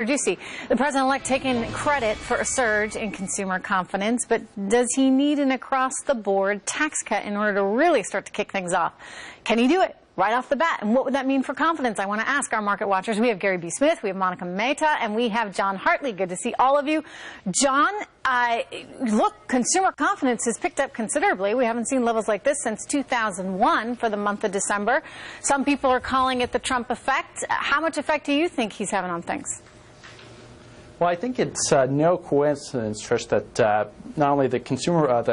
Do you see the president-elect taking credit for a surge in consumer confidence, but does he need an across-the-board tax cut in order to really start to kick things off? Can he do it right off the bat? And what would that mean for confidence? I want to ask our market watchers. We have Gary B. Smith, we have Monica Mehta, and we have Jon Hartley. Good to see all of you. Jon, look, consumer confidence has picked up considerably. We haven't seen levels like this since 2001 for the month of December. Some people are calling it the Trump effect. How much effect do you think he's having on things? Well, I think it's no coincidence, Trish, that not only the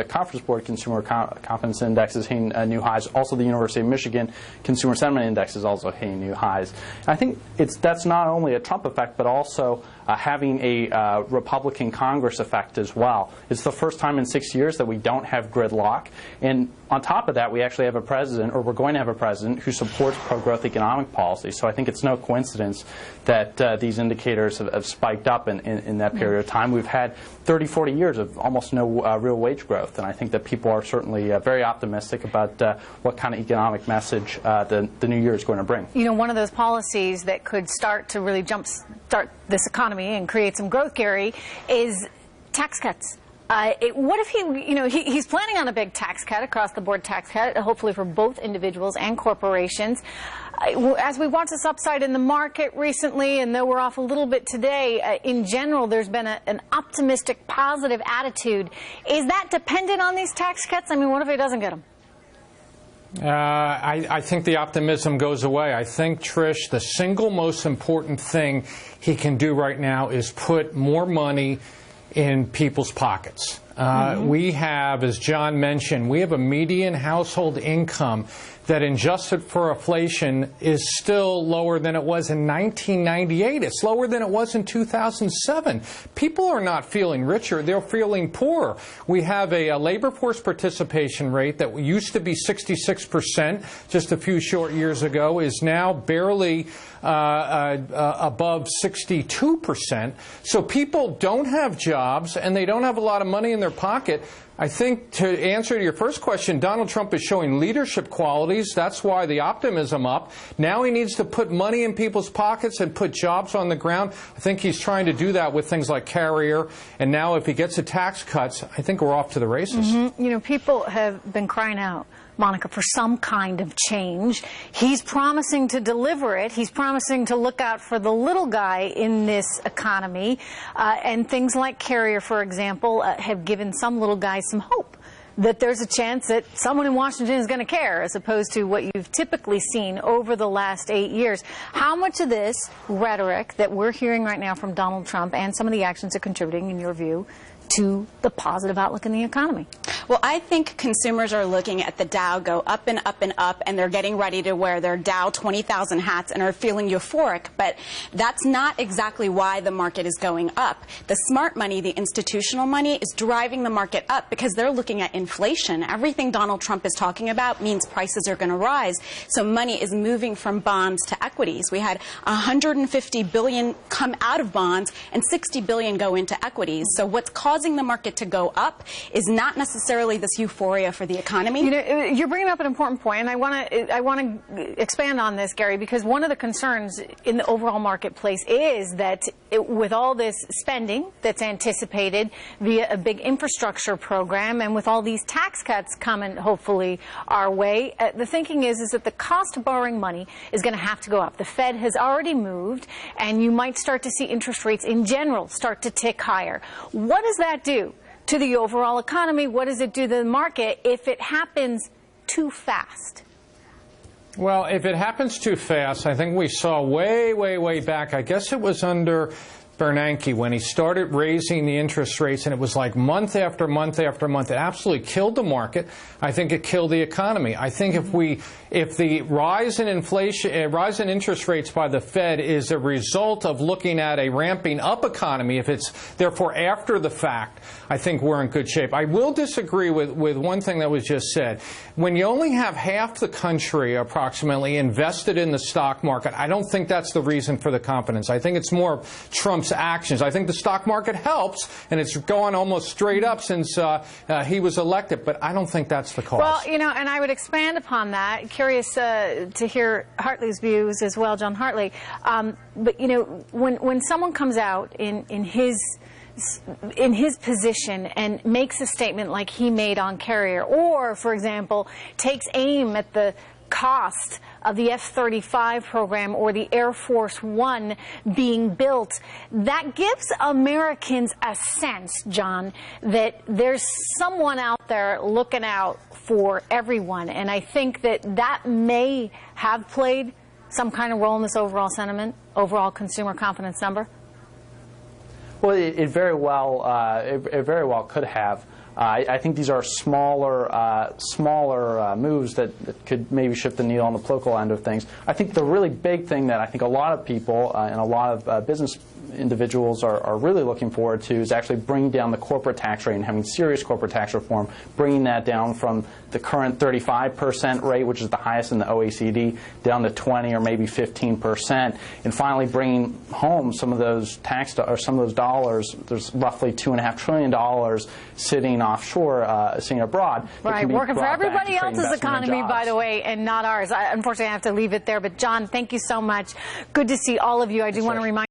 Conference Board Consumer Confidence Index is hitting new highs, also the University of Michigan Consumer Sentiment Index is also hitting new highs. And I think that's not only a Trump effect, but also having a Republican Congress effect as well. It's the first time in 6 years that we don't have gridlock. And on top of that, we actually have a president, or we're going to have a president, who supports pro-growth economic policy. So I think it's no coincidence that these indicators have spiked up in that period of time. We've had 30, 40 years of almost no real wage growth. And I think that people are certainly very optimistic about what kind of economic message the new year is going to bring. You know, one of those policies that could start to really jumpstart this economy and create some growth, Gary, is tax cuts. What if he's planning on a big tax cut, across-the-board tax cut, hopefully for both individuals and corporations. As we watch this upside in the market recently, and though we're off a little bit today, in general, there's been an optimistic, positive attitude. Is that dependent on these tax cuts? I mean, what if he doesn't get them? I think the optimism goes away. I think, Trish, the single most important thing he can do right now is put more money in people's pockets. We have, as Jon mentioned, we have a median household income that, adjusted for inflation, is still lower than it was in 1998. It's lower than it was in 2007. People are not feeling richer. They're feeling poorer. We have a labor force participation rate that used to be 66% just a few short years ago, is now barely above 62%. So people don't have jobs, and they don't have a lot of money in their pocket. I think, to answer to your first question, Donald Trump is showing leadership qualities. That's why the optimism up. Now he needs to put money in people's pockets and put jobs on the ground. I think he's trying to do that with things like Carrier. And now if he gets the tax cuts, I think we're off to the races. You know, people have been crying out, Monica, for some kind of change. He's promising to deliver it. He's promising to look out for the little guy in this economy. And things like Carrier, for example, have given some little guys some hope that there's a chance that someone in Washington is going to care, as opposed to what you've typically seen over the last 8 years. How much of this rhetoric that we're hearing right now from Donald Trump and some of the actions are contributing, in your view, to the positive outlook in the economy? Well, I think consumers are looking at the Dow go up and up and up, and they're getting ready to wear their Dow 20,000 hats and are feeling euphoric. But that's not exactly why the market is going up. The smart money, the institutional money, is driving the market up because they're looking at inflation. Everything Donald Trump is talking about means prices are going to rise. So money is moving from bonds to equities. We had $150 billion come out of bonds and $60 billion go into equities. So what's causing the market to go up is not necessarily this euphoria for the economy. You know, you're bringing up an important point, and I want to expand on this, Gary, because one of the concerns in the overall marketplace is that with all this spending that's anticipated via a big infrastructure program, and with all these tax cuts coming hopefully our way, the thinking is that the cost of borrowing money is going to have to go up. The Fed has already moved, and you might start to see interest rates in general start to tick higher. What does that do to the overall economy? What does it do to the market if it happens too fast? Well, if it happens too fast, I think we saw way back, I guess it was under Bernanke, when he started raising the interest rates, and it was like month after month after month. It absolutely killed the market. I think it killed the economy. I think if the rise in inflation, rise in interest rates by the Fed is a result of looking at a ramping up economy, if it's therefore after the fact, I think we're in good shape. I will disagree with one thing that was just said. When you only have half the country approximately invested in the stock market, I don't think that's the reason for the confidence. I think it's more Trump's Trump's actions. I think the stock market helps, and it's gone almost straight up since he was elected, but I don't think that's the cause. Well, you know, and I would expand upon that. Curious to hear Hartley's views as well, Jon Hartley. But, you know, when someone comes out in his position and makes a statement like he made on Carrier, or, for example, takes aim at the cost of the F-35 program or the Air Force One being built, that gives Americans a sense, John, that there's someone out there looking out for everyone. And I think that may have played some kind of role in this overall sentiment, overall consumer confidence number. Well, it very well could have. I think these are smaller moves that could maybe shift the needle on the political end of things. I think the really big thing that I think a lot of people and a lot of business individuals are really looking forward to is actually bringing down the corporate tax rate and having serious corporate tax reform, bringing that down from the current 35% rate, which is the highest in the OECD, down to 20 or maybe 15%, and finally bringing home some of those some of those dollars. There's roughly $2.5 trillion sitting offshore, sitting abroad. Right, working for everybody else's economy, by the way, and not ours. Unfortunately, I have to leave it there. But John, thank you so much. Good to see all of you. I do want to remind